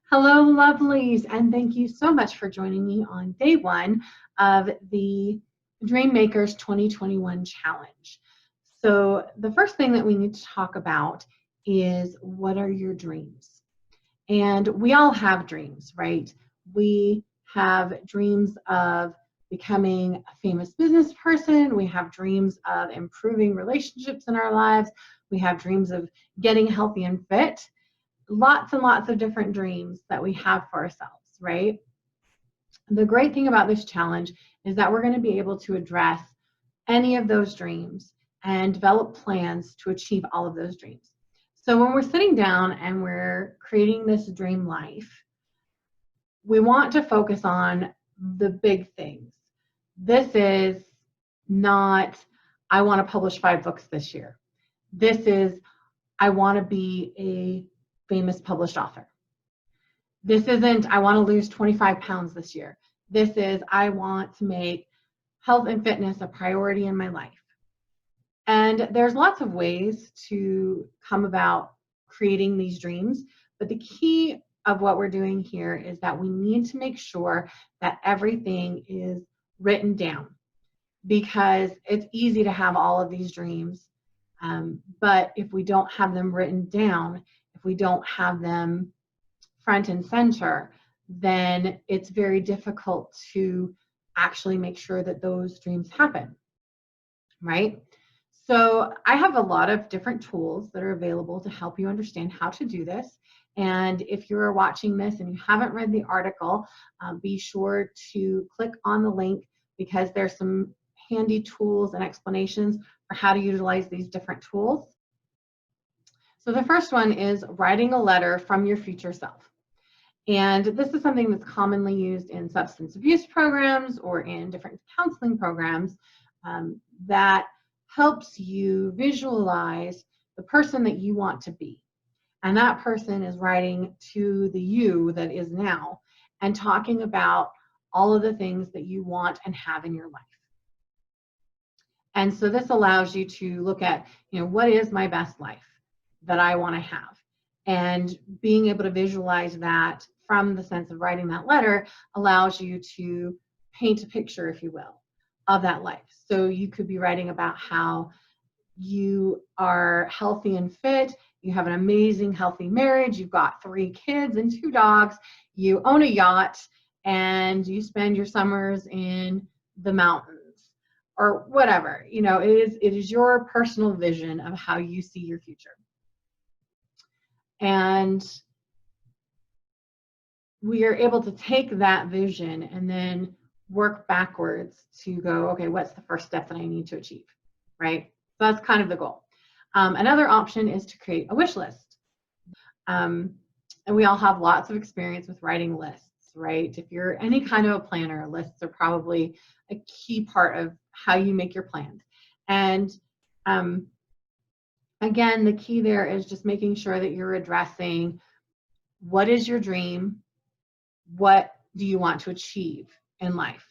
Hello, lovelies, and thank you so much for joining me on day one of the DreamMakers 2021 challenge. So the first thing that we need to talk about is, what are your dreams? And we all have dreams, right? We have dreams of becoming a famous business person. We have dreams of improving relationships in our lives. We have dreams of getting healthy and fit. Lots and lots of different dreams that we have for ourselves, right? The great thing about this challenge is that we're going to be able to address any of those dreams and develop plans to achieve all of those dreams. So when we're sitting down and we're creating this dream life, we want to focus on the big things. This is not, I want to publish 5 books this year. This is, I want to be a famous published author. This isn't, I want to lose 25 pounds this year. This is, I want to make health and fitness a priority in my life. And there's lots of ways to come about creating these dreams, but the key of what we're doing here is that we need to make sure that everything is written down, because it's easy to have all of these dreams, but if we don't have them written down, if we don't have them front and center, then it's very difficult to actually make sure that those dreams happen, right? So I have a lot of different tools that are available to help you understand how to do this. And if you're watching this and you haven't read the article, be sure to click on the link, because there's some handy tools and explanations for how to utilize these different tools. So the first one is writing a letter from your future self. And this is something that's commonly used in substance abuse programs or in different counseling programs that helps you visualize the person that you want to be. And that person is writing to the you that is now and talking about all of the things that you want and have in your life. And so this allows you to look at, what is my best life that I want to have? And being able to visualize that from the sense of writing that letter allows you to paint a picture, if you will, of that life. So you could be writing about how you are healthy and fit, you have an amazing healthy marriage, you've got 3 kids and 2 dogs, you own a yacht, and you spend your summers in the mountains, or whatever. It is your personal vision of how you see your future. And we are able to take that vision and then work backwards to go, okay, what's the first step that I need to achieve, right? So that's kind of the goal. Another option is to create a wish list. And we all have lots of experience with writing lists, right? If you're any kind of a planner, lists are probably a key part of how you make your plans. And again, the key there is just making sure that you're addressing, what is your dream? What do you want to achieve in life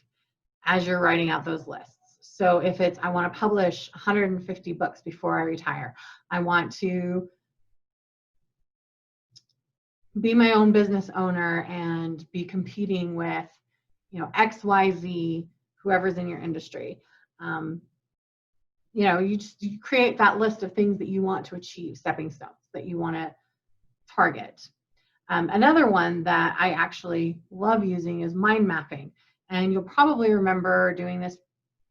as you're writing out those lists? So if it's, I want to publish 150 books before I retire, I want to be my own business owner and be competing with, XYZ, whoever's in your industry. You create that list of things that you want to achieve, stepping stones that you want to target. Another one that I actually love using is mind mapping. And you'll probably remember doing this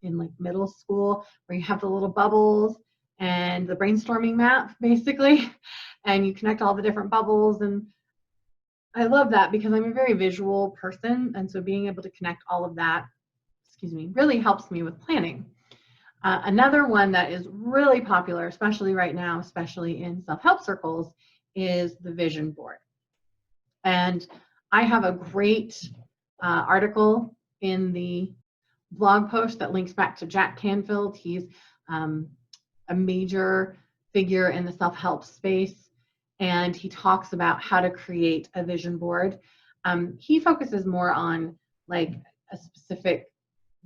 in like middle school, where you have the little bubbles and the brainstorming map, basically, and you connect all the different bubbles. And I love that because I'm a very visual person. And so being able to connect all of that, really helps me with planning. Another one that is really popular, especially right now, especially in self-help circles, is the vision board. And I have a great article in the blog post that links back to Jack Canfield. He's a major figure in the self-help space, and he talks about how to create a vision board. He focuses more on like a specific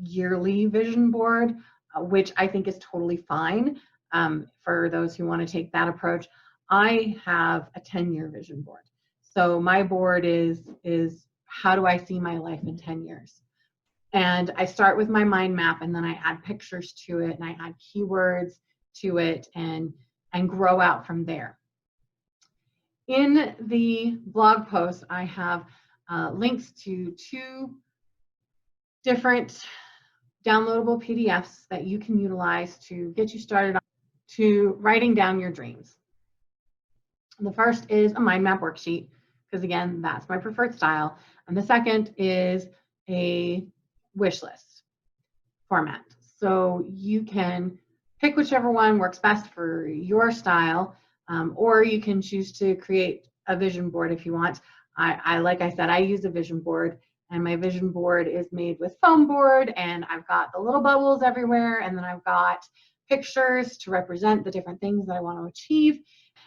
yearly vision board, which I think is totally fine for those who want to take that approach. I have a 10-year vision board. So my board is how do I see my life in 10 years? And I start with my mind map, and then I add pictures to it, and I add keywords to it, and grow out from there. In the blog post, I have links to 2 different downloadable PDFs that you can utilize to get you started on to writing down your dreams. The first is a mind map worksheet, because again, that's my preferred style. And the second is a wish list format. So you can pick whichever one works best for your style, or you can choose to create a vision board if you want. Like I said, I use a vision board, and my vision board is made with foam board, and I've got the little bubbles everywhere, and then I've got pictures to represent the different things that I want to achieve.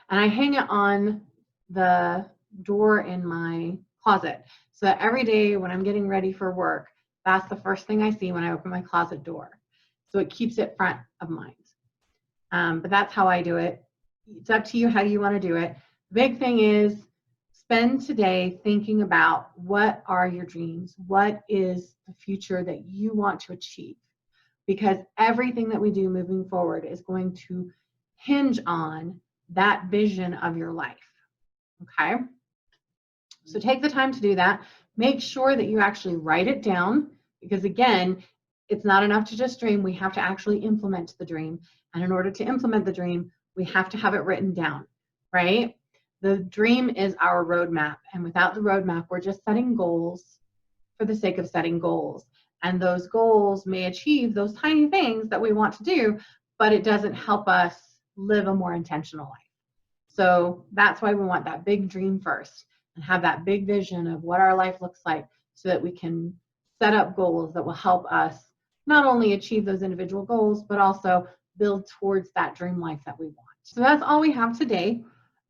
And I hang it on the door in my closet, so that every day when I'm getting ready for work, that's the first thing I see when I open my closet door. So it keeps it front of mind. But that's how I do it. It's up to you how you want to do it. The big thing is spend today thinking about what are your dreams? What is the future that you want to achieve? Because everything that we do moving forward is going to hinge on that vision of your life. Okay? So take the time to do that. Make sure that you actually write it down, because again, it's not enough to just dream. We have to actually implement the dream. And in order to implement the dream, we have to have it written down, right? The dream is our roadmap. And without the roadmap, we're just setting goals for the sake of setting goals. And those goals may achieve those tiny things that we want to do, but it doesn't help us live a more intentional life. So that's why we want that big dream first, and have that big vision of what our life looks like, so that we can set up goals that will help us not only achieve those individual goals, but also build towards that dream life that we want. So that's all we have today.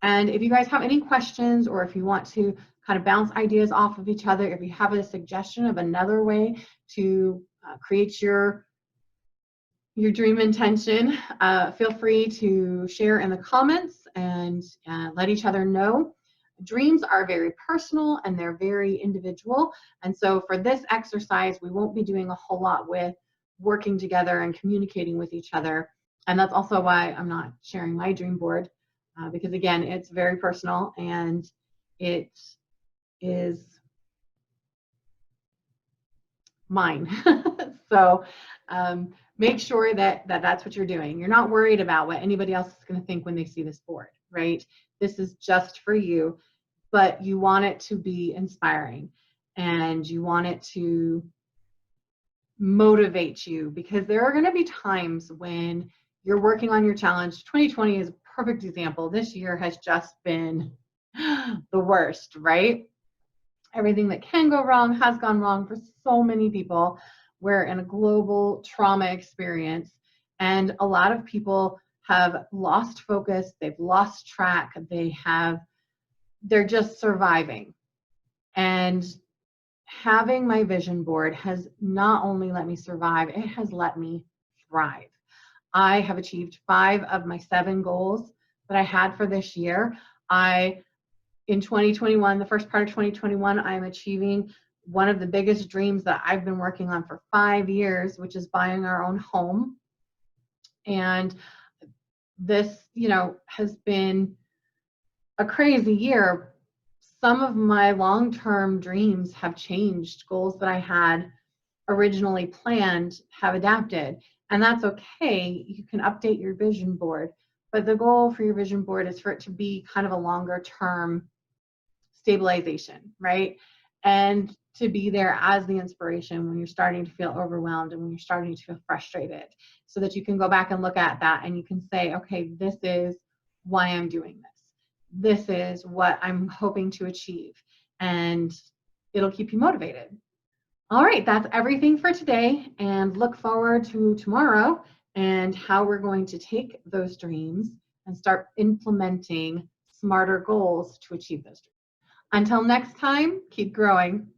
And if you guys have any questions, or if you want to kind of bounce ideas off of each other, if you have a suggestion of another way to create your dream intention, feel free to share in the comments and let each other know. Dreams are very personal and they're very individual. And so for this exercise, we won't be doing a whole lot with working together and communicating with each other. And that's also why I'm not sharing my dream board, because again, it's very personal and it is mine. So make sure that that's what you're doing. You're not worried about what anybody else is going to think when they see this board, right? This is just for you, but you want it to be inspiring, and you want it to motivate you, because there are going to be times when you're working on your challenge. 2020 is a perfect example. This year has just been the worst, right? Everything that can go wrong has gone wrong for so many people. We're in a global trauma experience, and a lot of people have lost focus, they've lost track, they're just surviving. And having my vision board has not only let me survive, it has let me thrive. I have achieved 5 of my 7 goals that I had for this year. In 2021, the first part of 2021, I'm achieving one of the biggest dreams that I've been working on for 5 years, which is buying our own home. And this, has been a crazy year. Some of my long-term dreams have changed. Goals that I had originally planned have adapted, and that's okay. You can update your vision board, but the goal for your vision board is for it to be kind of a longer-term stabilization, right? And to be there as the inspiration when you're starting to feel overwhelmed and when you're starting to feel frustrated, so that you can go back and look at that and you can say, okay, this is why I'm doing this. This is what I'm hoping to achieve, and it'll keep you motivated. All right, that's everything for today, and look forward to tomorrow and how we're going to take those dreams and start implementing smarter goals to achieve those dreams. Until next time, keep growing.